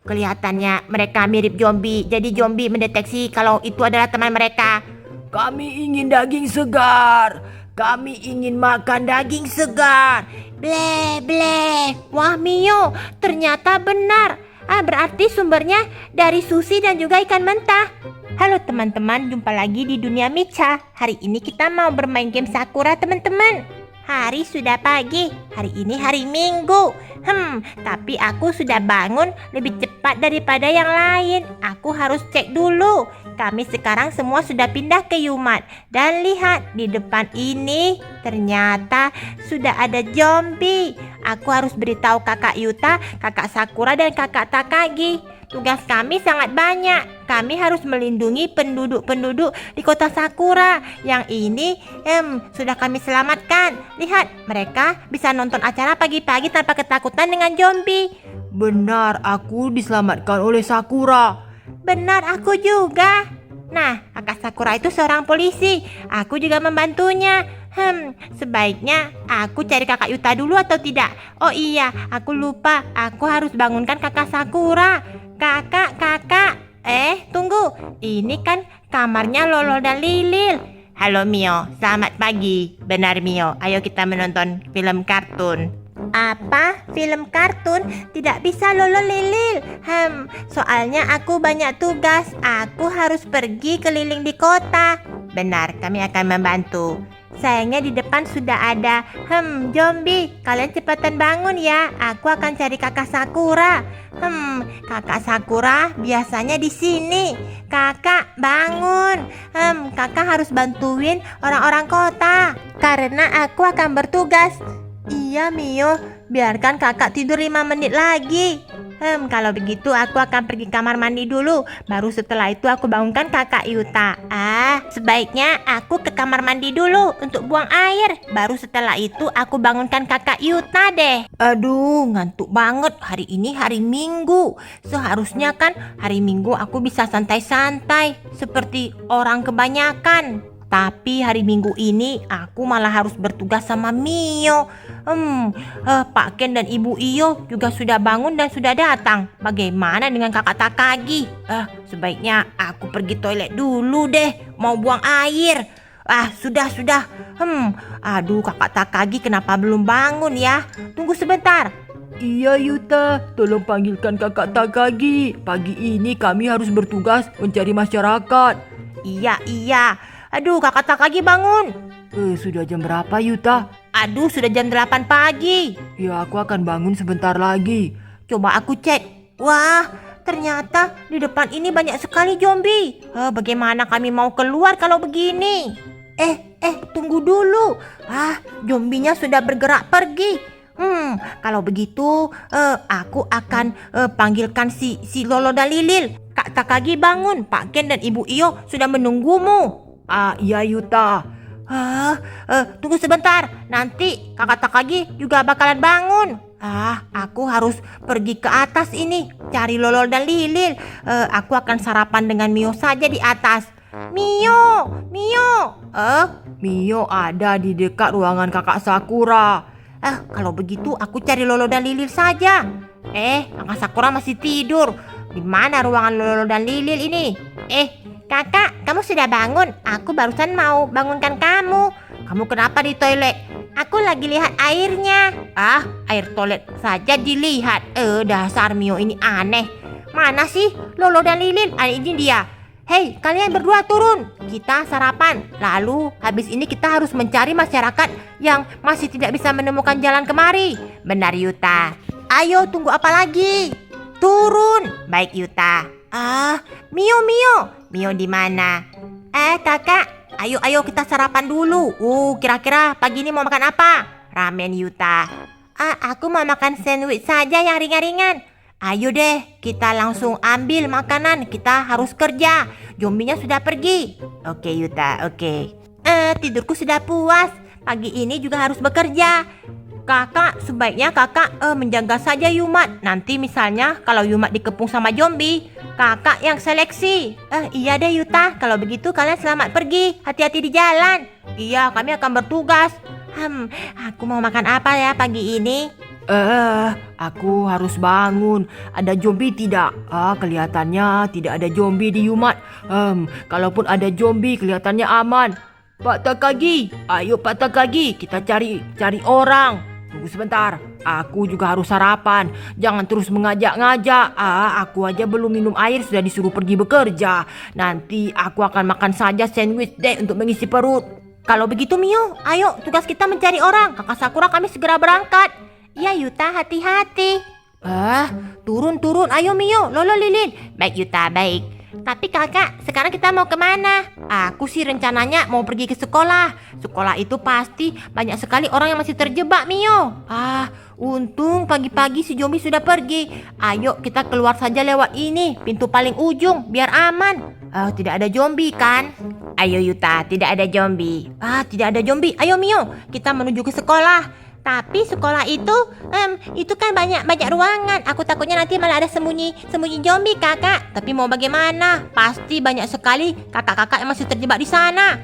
Kelihatannya mereka mirip zombie. Jadi zombie mendeteksi kalau itu adalah teman mereka. Kami ingin daging segar. Kami ingin makan daging segar. Bleh, bleh. Wah Mio, ternyata benar. Berarti sumbernya dari sushi dan juga ikan mentah. Halo teman-teman, jumpa lagi di Dunia Micha. Hari ini kita mau bermain game Sakura teman-teman. Hari sudah pagi, hari ini hari Minggu. Tapi aku sudah bangun lebih cepat daripada yang lain. Aku harus cek dulu. Kami sekarang semua sudah pindah ke Yumat. Dan lihat di depan ini, ternyata sudah ada zombie. Aku harus beritahu kakak Yuta, kakak Sakura dan kakak Takagi. Tugas kami sangat banyak. Kami harus melindungi penduduk-penduduk di kota Sakura. Yang ini sudah kami selamatkan. Lihat, mereka bisa nonton acara pagi-pagi tanpa ketakutan dengan zombie. Benar, aku diselamatkan oleh Sakura. Benar, aku juga. Nah, kakak Sakura itu seorang polisi. Aku juga membantunya. Sebaiknya aku cari kakak Yuta dulu atau tidak? Oh iya, aku lupa. Aku harus bangunkan kakak Sakura. Kakak. Tunggu. Ini kan kamarnya Lolo dan Lilil. Halo Mio, selamat pagi. Benar Mio, ayo kita menonton film kartun. Apa? Film kartun? Tidak bisa Lolo Lilil. Soalnya aku banyak tugas. Aku harus pergi keliling di kota. Benar, kami akan membantu. Sayangnya di depan sudah ada zombie. Kalian cepatan bangun ya. Aku akan cari kakak Sakura. Kakak Sakura biasanya di sini. Kakak bangun. Kakak harus bantuin orang-orang kota karena aku akan bertugas. Iya Mio, biarkan kakak tidur 5 menit lagi. Kalau begitu aku akan pergi kamar mandi dulu. Baru setelah itu aku bangunkan kakak Yuta. Sebaiknya aku ke kamar mandi dulu untuk buang air. Baru setelah itu aku bangunkan kakak Yuta deh. Aduh, ngantuk banget. Hari ini hari Minggu. Seharusnya kan hari Minggu aku bisa santai-santai seperti orang kebanyakan. Tapi hari Minggu ini aku malah harus bertugas sama Mio. Pak Ken dan Ibu Iyo juga sudah bangun dan sudah datang. Bagaimana dengan kakak Takagi? Sebaiknya aku pergi toilet dulu deh. Mau buang air. Sudah. Aduh, kakak Takagi kenapa belum bangun ya? Tunggu sebentar. Iya Yuta, tolong panggilkan kakak Takagi. Pagi ini kami harus bertugas mencari masyarakat. Iya. Aduh, kakak Takagi bangun. Sudah jam berapa Yuta? Aduh, sudah jam 8 pagi. Ya, aku akan bangun sebentar lagi. Coba aku cek. Wah, ternyata di depan ini banyak sekali zombie. Bagaimana kami mau keluar kalau begini? Tunggu dulu. Zombinya sudah bergerak pergi. Kalau begitu, aku akan panggilkan si Lolo dan Lilil. Kak Takagi bangun. Pak Ken dan Ibu Iyo sudah menunggumu. Iya Yuta. Tunggu sebentar. Nanti kakak Takagi juga bakalan bangun. Aku harus pergi ke atas ini. Cari Lolo dan Lilil. Aku akan sarapan dengan Mio saja di atas. Mio. Mio ada di dekat ruangan kakak Sakura. Kalau begitu aku cari Lolo dan Lilil saja. Kakak Sakura masih tidur. Di mana ruangan Lolo dan Lilil ini? Kakak, kamu sudah bangun? Aku barusan mau bangunkan kamu. Kamu kenapa di toilet? Aku lagi lihat airnya. Air toilet saja dilihat. Dasar Mio ini aneh. Mana sih Lolo dan Lilil? Ini dia. Hei, kalian berdua turun. Kita sarapan. Lalu habis ini kita harus mencari masyarakat yang masih tidak bisa menemukan jalan kemari. Benar Yuta. Ayo, tunggu apa lagi? Turun. Baik Yuta. Mio di mana? Kakak, ayo kita sarapan dulu. Kira-kira pagi ini mau makan apa? Ramen Yuta. Aku mau makan sandwich saja yang ringan-ringan. Ayo deh, kita langsung ambil makanan. Kita harus kerja. Zombinya sudah pergi. Oke Yuta, oke. Tidurku sudah puas. Pagi ini juga harus bekerja. Kakak, sebaiknya kakak menjaga saja Yumat. Nanti misalnya kalau Yumat dikepung sama zombie, kakak yang seleksi. Iya deh Yuta, kalau begitu kalian selamat pergi. Hati-hati di jalan. Iya, kami akan bertugas. Aku mau makan apa ya pagi ini? Aku harus bangun. Ada zombie tidak? Kelihatannya tidak ada zombie di Yumat. Kalaupun ada zombie kelihatannya aman. Pak Takagi, ayo Pak Takagi, kita cari orang. Tunggu sebentar, aku juga harus sarapan. Jangan terus mengajak-ngajak. Aku aja belum minum air sudah disuruh pergi bekerja. Nanti aku akan makan saja sandwich deh untuk mengisi perut. Kalau begitu Mio, ayo tugas kita mencari orang. Kakak Sakura kami segera berangkat. Iya Yuta, hati-hati. Turun. Ayo Mio, Lolo Lilin. Baik Yuta, baik. Tapi kakak, sekarang kita mau kemana? Aku sih rencananya mau pergi ke sekolah. Sekolah itu pasti banyak sekali orang yang masih terjebak Mio. Untung pagi-pagi si zombie sudah pergi. Ayo kita keluar saja lewat ini, pintu paling ujung, biar aman. Tidak ada zombie kan? Ayo Yuta, tidak ada zombie. Tidak ada zombie. Ayo Mio, kita menuju ke sekolah. Tapi sekolah itu kan banyak ruangan. Aku takutnya nanti malah ada sembunyi zombie kakak. Tapi mau bagaimana? Pasti banyak sekali kakak-kakak yang masih terjebak di sana.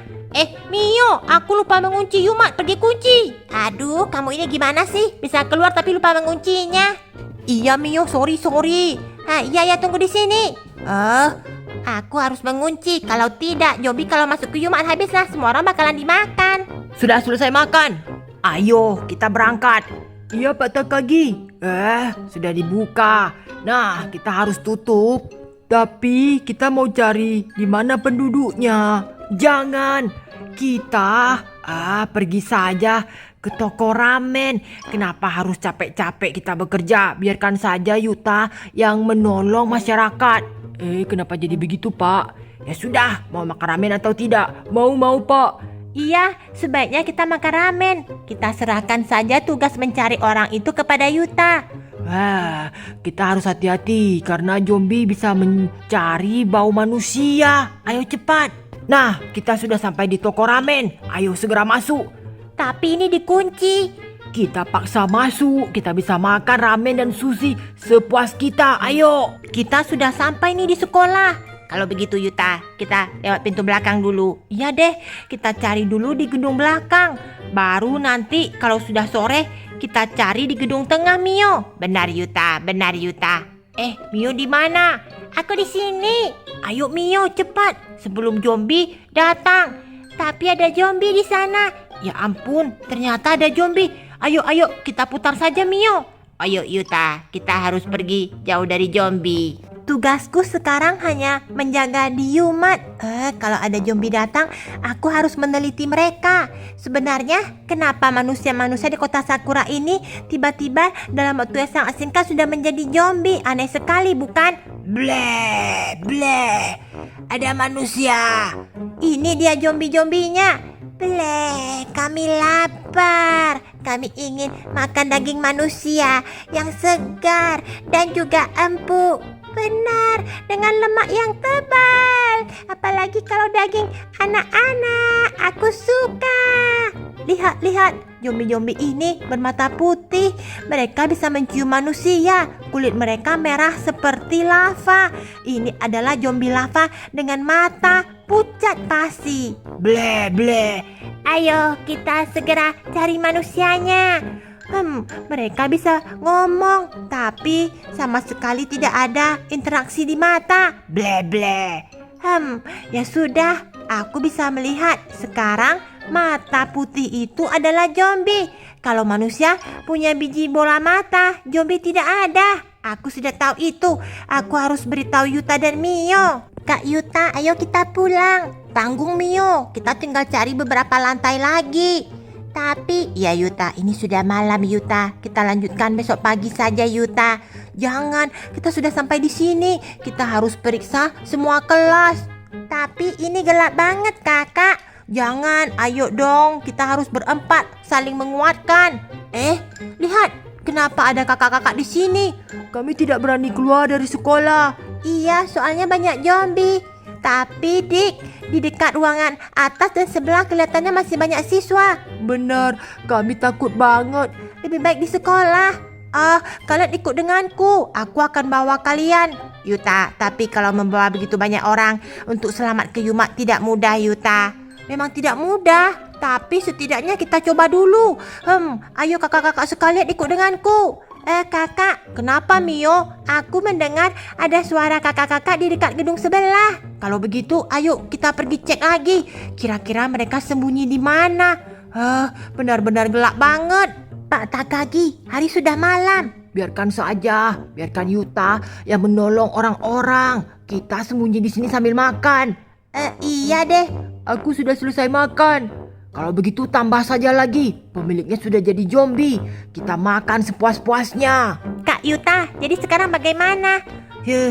Mio, aku lupa mengunci. Yumat, pergi kunci. Aduh, kamu ini gimana sih? Bisa keluar tapi lupa menguncinya. Iya Mio, sorry. Iya, tunggu di sini. Aku harus mengunci. Kalau tidak, zombie kalau masuk ke Yumat habislah. Semua orang bakalan dimakan. Sudah selesai makan. Ayo, kita berangkat. Iya, Pak Takagi. Sudah dibuka. Nah, kita harus tutup. Tapi kita mau cari di mana penduduknya. Jangan. Kita pergi saja ke toko ramen. Kenapa harus capek-capek kita bekerja? Biarkan saja Yuta yang menolong masyarakat. Kenapa jadi begitu, Pak? Ya sudah, mau makan ramen atau tidak? Mau, Pak. Iya, sebaiknya kita makan ramen. Kita serahkan saja tugas mencari orang itu kepada Yuta. Kita harus hati-hati karena zombie bisa mencari bau manusia. Ayo cepat. Nah, kita sudah sampai di toko ramen. Ayo segera masuk. Tapi ini dikunci. Kita paksa masuk. Kita bisa makan ramen dan sushi sepuas kita. Ayo. Kita sudah sampai nih di sekolah. Kalau begitu Yuta, kita lewat pintu belakang dulu. Iya deh, kita cari dulu di gedung belakang. Baru nanti kalau sudah sore, kita cari di gedung tengah Mio. Benar Yuta. Mio di mana? Aku di sini. Ayo Mio, cepat sebelum zombie datang. Tapi ada zombie di sana. Ya ampun, ternyata ada zombie. Ayo, kita putar saja Mio. Ayo Yuta, kita harus pergi jauh dari zombie. Tugasku sekarang hanya menjaga di Yumat. Kalau ada zombie datang, aku harus meneliti mereka. Sebenarnya, kenapa manusia-manusia di kota Sakura ini tiba-tiba dalam waktu yang sangat singkat sudah menjadi zombie? Aneh sekali, bukan? Bleh. Ada manusia. Ini dia zombie-zombinya. Bleh, kami lapar. Kami ingin makan daging manusia yang segar dan juga empuk. Benar, dengan lemak yang tebal. Apalagi kalau daging anak-anak. Aku suka. Lihat, zombie-zombie ini bermata putih. Mereka bisa mencium manusia. Kulit mereka merah seperti lava. Ini adalah zombie lava dengan mata pucat pasi. Bleh. Ayo, kita segera cari manusianya. Mereka bisa ngomong, tapi sama sekali tidak ada interaksi di mata. Bleh. Ya sudah, aku bisa melihat sekarang mata putih itu adalah zombie. Kalau manusia punya biji bola mata, zombie tidak ada. Aku sudah tahu itu. Aku harus beritahu Yuta dan Mio. Kak Yuta, ayo kita pulang. Tanggung Mio, kita tinggal cari beberapa lantai lagi. Tapi, ya Yuta, ini sudah malam Yuta. Kita lanjutkan besok pagi saja Yuta. Jangan, kita sudah sampai di sini. Kita harus periksa semua kelas. Tapi ini gelap banget kakak. Jangan, ayo dong. Kita harus berempat, saling menguatkan. Lihat, kenapa ada kakak-kakak di sini? Kami tidak berani keluar dari sekolah. Iya, soalnya banyak zombie. Tapi Dik, di dekat ruangan atas dan sebelah kelihatannya masih banyak siswa. Benar, kami takut banget. Lebih baik di sekolah. Kalian ikut denganku. Aku akan bawa kalian. Yuta, tapi kalau membawa begitu banyak orang untuk selamat ke Yumat tidak mudah Yuta. Memang tidak mudah. Tapi setidaknya kita coba dulu. Ayo kakak-kakak sekalian ikut denganku. Kakak, kenapa Mio? Aku mendengar ada suara kakak-kakak di dekat gedung sebelah. Kalau begitu, ayo kita pergi cek lagi. Kira-kira mereka sembunyi di mana? Benar-benar gelap banget. Pak Takagi, hari sudah malam. Biarkan saja, biarkan Yuta yang menolong orang-orang. Kita sembunyi di sini sambil makan. Iya deh. Aku sudah selesai makan. Kalau begitu tambah saja lagi. Pemiliknya sudah jadi zombie. Kita makan sepuas-puasnya. Kak Yuta, jadi sekarang bagaimana?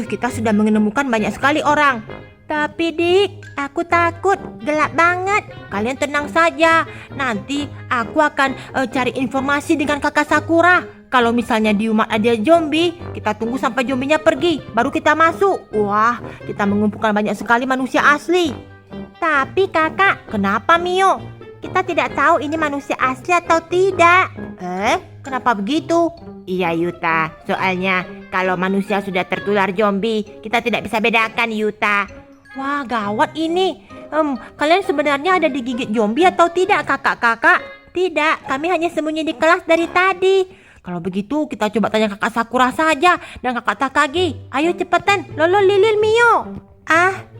Kita sudah menemukan banyak sekali orang. Tapi Dik, aku takut, gelap banget. Kalian tenang saja. Nanti aku akan cari informasi dengan kakak Sakura. Kalau misalnya di rumah ada zombie, kita tunggu sampai zombinya pergi, baru kita masuk. Wah, kita mengumpulkan banyak sekali manusia asli. Tapi kakak, kenapa Mio? Kita tidak tahu ini manusia asli atau tidak. Kenapa begitu? Iya Yuta, soalnya kalau manusia sudah tertular zombie, kita tidak bisa bedakan Yuta. Wah gawat ini. Kalian sebenarnya ada digigit zombie atau tidak kakak-kakak? Tidak, kami hanya sembunyi di kelas dari tadi. Kalau begitu kita coba tanya kakak Sakura saja dan kakak Takagi. Ayo cepetan, Lolo, Lilil, Mio.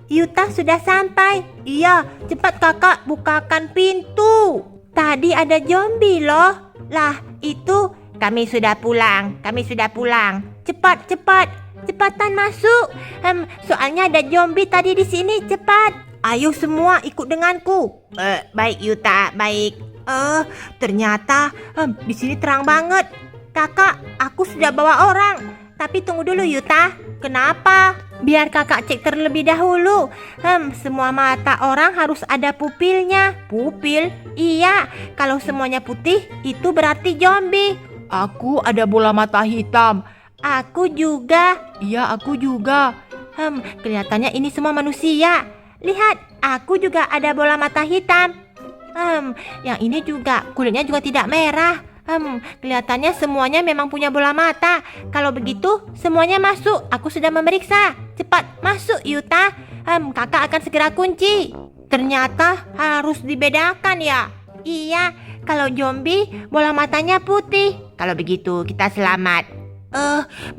Yuta sudah sampai. Iya, cepat kakak bukakan pintu. Tadi ada zombie loh. Lah, itu kami sudah pulang. Cepat, cepatan masuk. Soalnya ada zombie tadi di sini. Cepat. Ayo semua ikut denganku. Baik Yuta, baik. Ternyata di sini terang banget. Kakak, aku sudah bawa orang. Tapi tunggu dulu Yuta. Kenapa? Biar kakak cek terlebih dahulu. Semua mata orang harus ada pupilnya. Pupil? Iya, kalau semuanya putih itu berarti zombie. Aku ada bola mata hitam. Aku juga. Iya, aku juga. Kelihatannya ini semua manusia. Lihat, aku juga ada bola mata hitam. Yang ini juga, kulitnya juga tidak merah. Kelihatannya semuanya memang punya bola mata. Kalau begitu, semuanya masuk. Aku sudah memeriksa. Cepat masuk, Yuta. Kakak akan segera kunci. Ternyata harus dibedakan ya. Iya, kalau zombie bola matanya putih. Kalau begitu, kita selamat.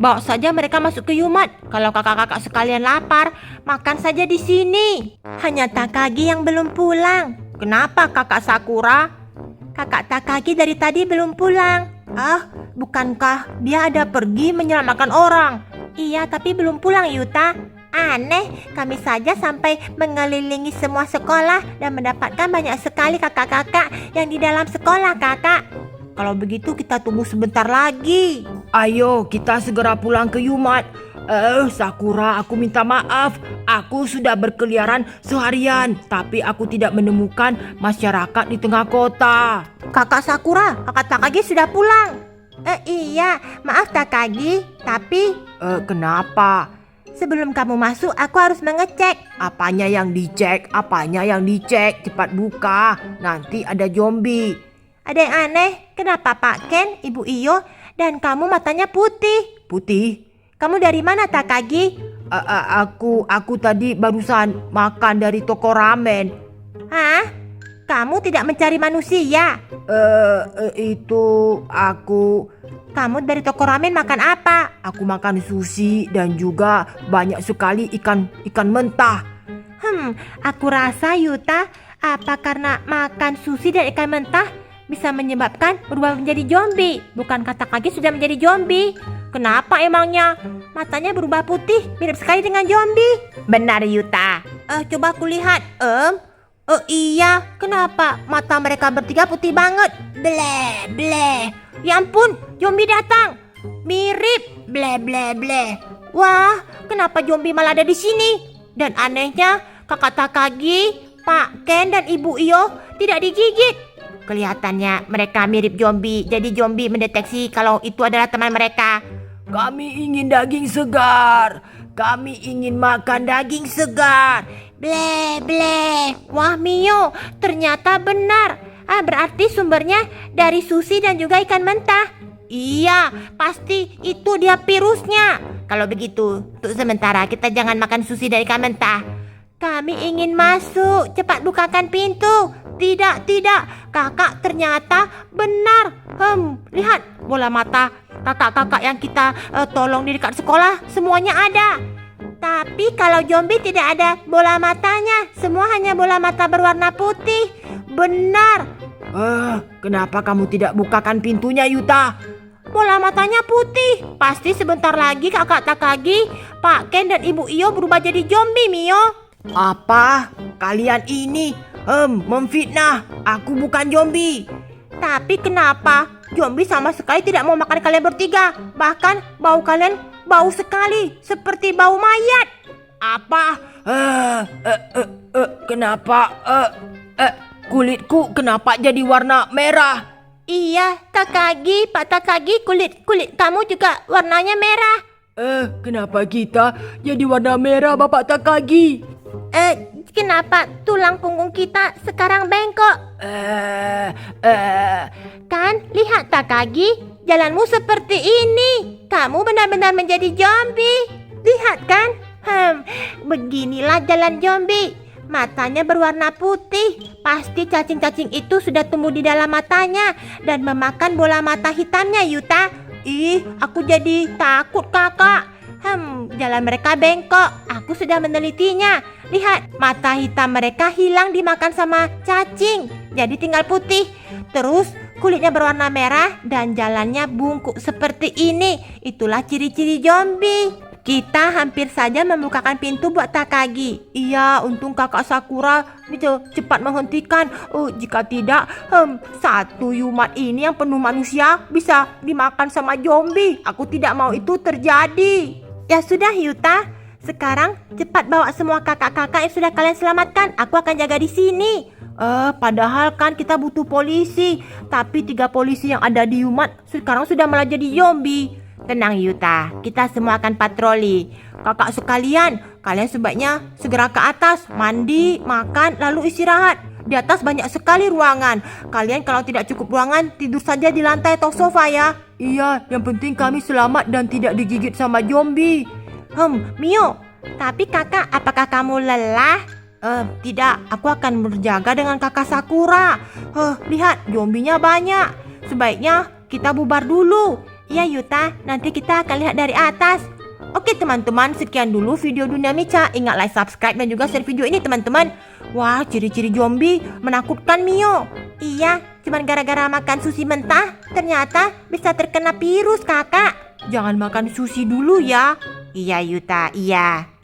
Bawa saja mereka masuk ke Yumat. Kalau kakak-kakak sekalian lapar, makan saja di sini. Hanya Takagi yang belum pulang. Kenapa kakak Sakura? Kakak Takagi dari tadi belum pulang. Bukankah dia ada pergi menyelamatkan orang? Iya, tapi belum pulang Yuta. Aneh, kami saja sampai mengelilingi semua sekolah dan mendapatkan banyak sekali kakak-kakak yang di dalam sekolah, kakak. Kalau begitu kita tunggu sebentar lagi. Ayo, kita segera pulang ke Yumat. Sakura, aku minta maaf. Aku sudah berkeliaran seharian, tapi aku tidak menemukan masyarakat di tengah kota. Kakak Sakura, kakak Takagi sudah pulang. Iya, maaf Takagi, tapi... Kenapa? Sebelum kamu masuk, aku harus mengecek. Apanya yang dicek? Cepat buka, nanti ada zombie. Ada yang aneh, kenapa Pak Ken, Ibu Iyo, dan kamu matanya putih? Putih? Kamu dari mana Takagi? Aku tadi barusan makan dari toko ramen. Hah? Kamu tidak mencari manusia? Itu aku... Kamu dari toko ramen makan apa? Aku makan sushi dan juga banyak sekali ikan mentah. Aku rasa Yuta, apa karena makan sushi dan ikan mentah bisa menyebabkan berubah menjadi zombie? Bukankah Takagi sudah menjadi zombie? Kenapa emangnya? Matanya berubah putih, mirip sekali dengan zombie. Benar Yuta. Coba aku lihat. Iya, kenapa mata mereka bertiga putih banget? Bleh. Ya ampun, zombie datang. Mirip, bleh. Wah, kenapa zombie malah ada di sini? Dan anehnya, kakak Takagi, Pak Ken dan Ibu Iyo tidak digigit. Kelihatannya mereka mirip zombie. Jadi zombie mendeteksi kalau itu adalah teman mereka. Kami ingin daging segar. Kami ingin makan daging segar. Bleh. Wah Mio, ternyata benar. Berarti sumbernya dari sushi dan juga ikan mentah. Iya, pasti itu dia virusnya. Kalau begitu, untuk sementara kita jangan makan sushi dan ikan mentah. Kami ingin masuk. Cepat bukakan pintu. Tidak, tidak. Kakak ternyata benar. Lihat bola mata kakak-kakak yang kita tolong di dekat sekolah. Semuanya ada. Tapi kalau zombie tidak ada bola matanya. Semua hanya bola mata berwarna putih. Benar. Kenapa kamu tidak bukakan pintunya, Yuta? Bola matanya putih. Pasti sebentar lagi kakak Takagi, Pak Ken dan Ibu Iyo berubah jadi zombie, Mio. Apa? Kalian ini memfitnah. Aku bukan zombie. Tapi kenapa zombie sama sekali tidak mau makan kalian bertiga? Bahkan bau kalian bau sekali, seperti bau mayat. Apa? Kenapa? Kulitku kenapa jadi warna merah? Iya, Takagi, Pak Takagi, kulit kamu juga warnanya merah. Kenapa kita jadi warna merah, Bapak Takagi? Kenapa tulang punggung kita sekarang bengkok? Kan, lihat Takagi, jalanmu seperti ini. Kamu benar-benar menjadi zombie. Lihat kan? Beginilah jalan zombie. Matanya berwarna putih. Pasti cacing-cacing itu sudah tumbuh di dalam matanya dan memakan bola mata hitamnya, Yuta. Ih, aku jadi takut, kakak. Jalan mereka bengkok. Aku sudah menelitinya. Lihat, mata hitam mereka hilang dimakan sama cacing. Jadi tinggal putih. Terus kulitnya berwarna merah dan jalannya bungkuk seperti ini. Itulah ciri-ciri zombie. Kita hampir saja membukakan pintu buat Takagi. Iya, untung kakak Sakura cepat menghentikan. Jika tidak, satu Yumat ini yang penuh manusia bisa dimakan sama zombie. Aku tidak mau itu terjadi. Ya sudah, Yuta. Sekarang cepat bawa semua kakak-kakak yang sudah kalian selamatkan. Aku akan jaga di sini. Padahal kan kita butuh polisi. Tapi 3 polisi yang ada di Yumat sekarang sudah malah jadi zombie. Tenang Yuta, kita semua akan patroli. Kakak sekalian, kalian sebaiknya segera ke atas, mandi, makan, lalu istirahat. Di atas banyak sekali ruangan. Kalian kalau tidak cukup ruangan, tidur saja di lantai atau sofa ya. Iya, yang penting kami selamat dan tidak digigit sama zombie. Mio, tapi kakak, apakah kamu lelah? Tidak, aku akan berjaga dengan kakak Sakura. Lihat, zombinya banyak. Sebaiknya kita bubar dulu. Iya Yuta, nanti kita akan lihat dari atas. Oke teman-teman, sekian dulu video Dunia Mica. Ingat like, subscribe dan juga share video ini teman-teman. Wah, ciri-ciri zombie menakutkan Mio. Iya, cuman gara-gara makan sushi mentah ternyata bisa terkena virus kakak. Jangan makan sushi dulu ya. Iya Yuta, iya.